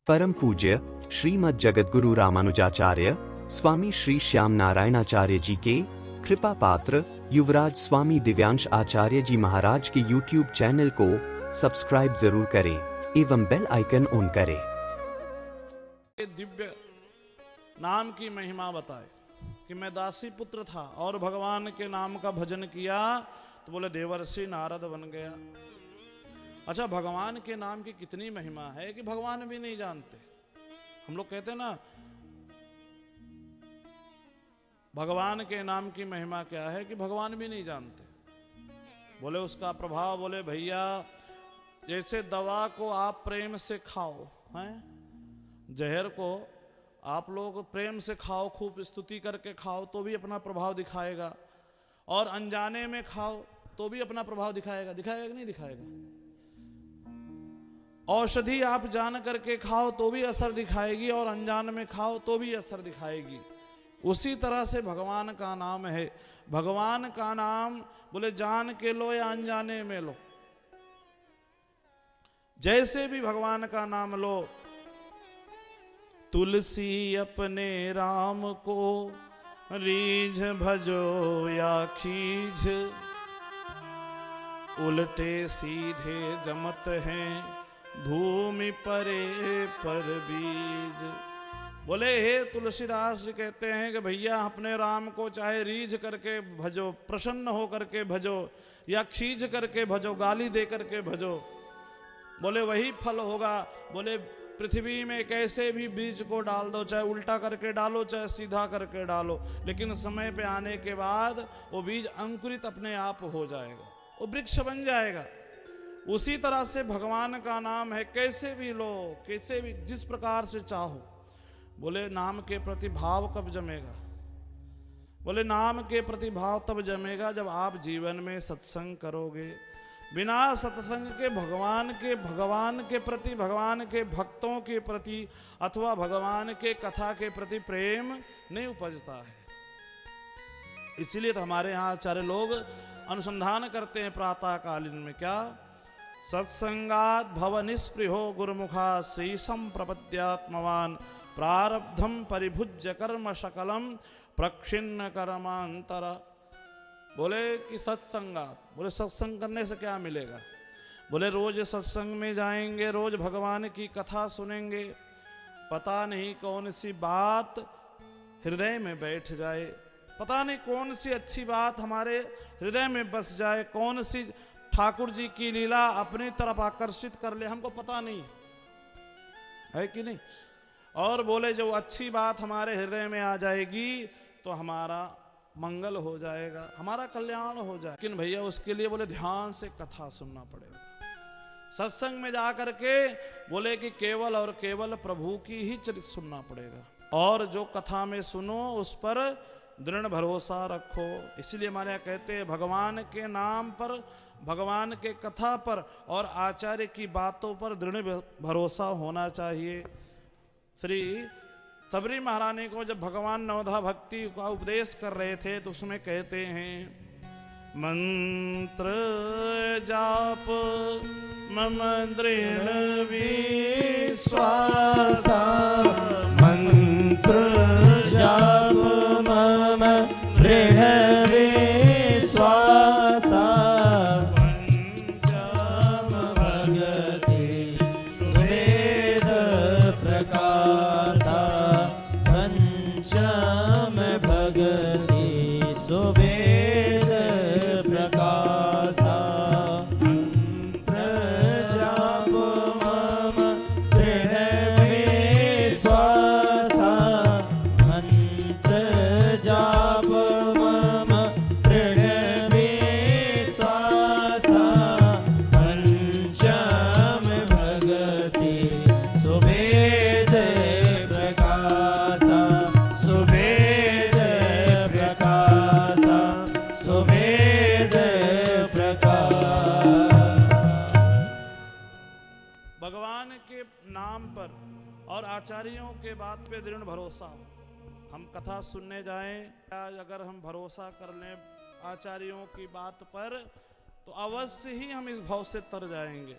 परम पूज्य श्रीमद् जगद्गुरु रामानुजाचार्य स्वामी श्री श्याम नारायणाचार्य जी के कृपा पात्र युवराज स्वामी दिव्यांश आचार्य जी महाराज के YouTube चैनल को सब्सक्राइब जरूर करें एवं बेल आइकन ऑन करें। दिव्य नाम की महिमा बताए कि मैं दासी पुत्र था और भगवान के नाम का भजन किया तो बोले देवर्षि नारद बन गया। अच्छा, भगवान के नाम की कितनी महिमा है कि भगवान भी नहीं जानते। हम लोग कहते हैं ना, भगवान के नाम की महिमा क्या है कि भगवान भी नहीं जानते। बोले उसका प्रभाव, बोले भैया जैसे दवा को आप प्रेम से खाओ, हैं, जहर को आप लोग प्रेम से खाओ, खूब स्तुति करके खाओ तो भी अपना प्रभाव दिखाएगा, और अनजाने में खाओ तो भी अपना प्रभाव दिखाएगा। दिखाएगा कि नहीं दिखाएगा? औषधि आप जान करके खाओ तो भी असर दिखाएगी, और अनजान में खाओ तो भी असर दिखाएगी। उसी तरह से भगवान का नाम है। भगवान का नाम बोले जान के लो या अनजाने में लो, जैसे भी भगवान का नाम लो। तुलसी अपने राम को रीझ भजो या खीझ, उल्टे सीधे जमत हैं भूमि परे पर बीज। बोले हे तुलसीदास जी कहते हैं कि भैया अपने राम को चाहे रीझ करके भजो, प्रसन्न हो करके भजो, या खींच करके भजो, गाली दे करके भजो, बोले वही फल होगा। बोले पृथ्वी में कैसे भी बीज को डाल दो, चाहे उल्टा करके डालो चाहे सीधा करके डालो, लेकिन समय पे आने के बाद वो बीज अंकुरित अपने आप हो जाएगा, वो वृक्ष बन जाएगा। उसी तरह से भगवान का नाम है, कैसे भी लो, कैसे भी जिस प्रकार से चाहो। बोले नाम के प्रति भाव कब जमेगा? बोले नाम के प्रति भाव तब जमेगा जब आप जीवन में सत्संग करोगे। बिना सत्संग के भगवान के प्रति, भगवान के भक्तों के प्रति अथवा भगवान के कथा के प्रति प्रेम नहीं उपजता है। इसीलिए तो हमारे यहाँ आचार्य लोग अनुसंधान करते हैं प्रातः कालीन में, क्या? सत्संगात भव निस्पृहो गुरुमुखा श्रीसम प्रपद्यात्मवान, प्रारब्धम परिभुज्य कर्म शकलम प्रक्षिण्ण कर्मांतर। बोले कि सत्संगात, बोले सत्संग करने से क्या मिलेगा? बोले रोज सत्संग में जाएंगे, रोज भगवान की कथा सुनेंगे, पता नहीं कौन सी बात हृदय में बैठ जाए, पता नहीं कौन सी अच्छी बात हमारे हृदय में बस जाए, कौन सी ठाकुर जी की लीला अपनी तरफ आकर्षित कर ले, हमको पता नहीं है कि नहीं। और बोले जो अच्छी बात हमारे हृदय में आ जाएगी तो हमारा मंगल हो जाएगा, हमारा कल्याण हो जाएगा। लेकिन भैया उसके लिए बोले ध्यान से कथा सुनना पड़ेगा। सत्संग में जा करके बोले कि केवल और केवल प्रभु की ही चरित्र सुनना पड़ेगा, और जो कथा में सुनो उस पर दृढ़ भरोसा रखो। इसलिए हमारे यहाँ कहते हैं भगवान के नाम पर, भगवान के कथा पर और आचार्य की बातों पर दृढ़ भरोसा होना चाहिए। श्री सबरी महारानी को जब भगवान नवधा भक्ति का उपदेश कर रहे थे तो उसमें कहते हैं, मंत्र जाप मम दृढ़ विश्वास, मंत्र जाप मम दृढ़ विश्वास, पंचम भगति सुवेद प्रकाश, पंचम भगति सुवेद प्रकाश, मंत्र जाप मम दृढ़ विश्वास, मंत्र जाप मम दृढ़ विश्वास, पंचम भगति सुवेद प्रकाश, सुवेद प्रकाश, सुवेद प्रकाश। भगवान के नाम पर और आचार्यों के बात पे दृढ़ भरोसा हो। हम कथा सुनने जाएं, अगर हम भरोसा कर लें आचार्यों की बात पर तो अवश्य ही हम इस भाव से तर जाएंगे।